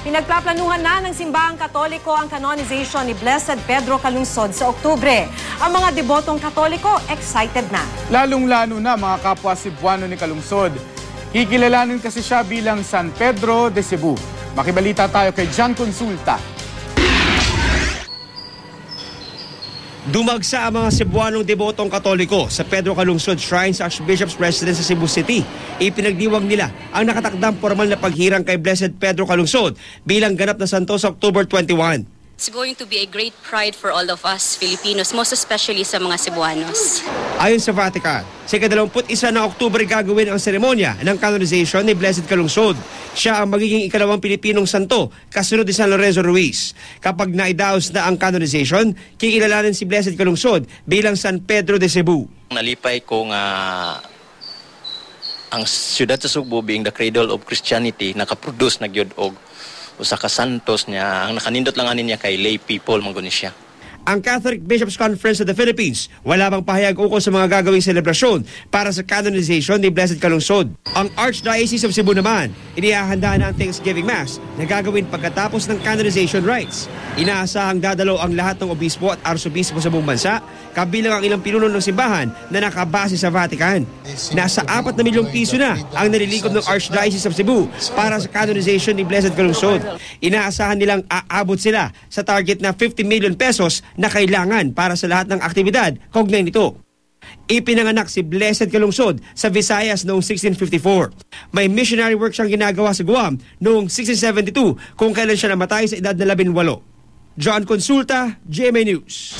Pinagpaplanuhan na ng Simbahang Katoliko ang canonization ni Blessed Pedro Calungsod sa Oktubre. Ang mga debotong Katoliko excited na. Lalong-lalo na mga kapwa Cebuano ni Calungsod. Kikilalanin kasi siya bilang San Pedro de Cebu. Makibalita tayo kay John Consulta. Dumagsa ang mga Cebuanong debotong Katoliko sa Pedro Calungsod Shrine sa Archbishop's Residence sa Cebu City. Ipinagdiwang nila ang nakatakdang formal na paghirang kay Blessed Pedro Calungsod bilang ganap na santo sa October 21. It's going to be a great pride for all of us Filipinos, most especially sa mga Cebuanos. Ayon sa Vatican, sa ika-21 na Oktubre gagawin ang seremonya ng canonization ni Blessed Calungsod. Siya ang magiging ikalawang Pilipinong santo kasunod ni San Lorenzo Ruiz. Kapag naidaos na ang canonization, kikilalanin si Blessed Calungsod bilang San Pedro de Cebu. Nalipay ko nga ang siyudad sa Cebu being the cradle of Christianity nakaproduce na gyud og usa ka santos niya. Ang nakanindot lang anin niya kay lay people manguni siya. Ang Catholic Bishops' Conference of the Philippines wala bang pahayag ukol sa mga gagawing selebrasyon para sa canonization ni Blessed Calungsod. Ang Archdiocese of Cebu naman, inihahanda na ang Thanksgiving Mass na gagawin pagkatapos ng canonization rites. Inaasahang dadalo ang lahat ng obispo at arsobispo sa buong bansa, kabilang ang ilang pinuno ng simbahan na nakabase sa Vatican. Nasa 4 na milyong piso na ang nalilikom ng Archdiocese of Cebu para sa canonization ni Blessed Calungsod. Inaasahan nilang aabot sila sa target na 50 million pesos na kailangan para sa lahat ng aktibidad kaugnay nito. Ipinanganak si Blessed Calungsod sa Visayas noong 1654. May missionary work siyang ginagawa sa Guam noong 1672 kung kailan siya namatay sa edad na 18. John Consulta, GMA News.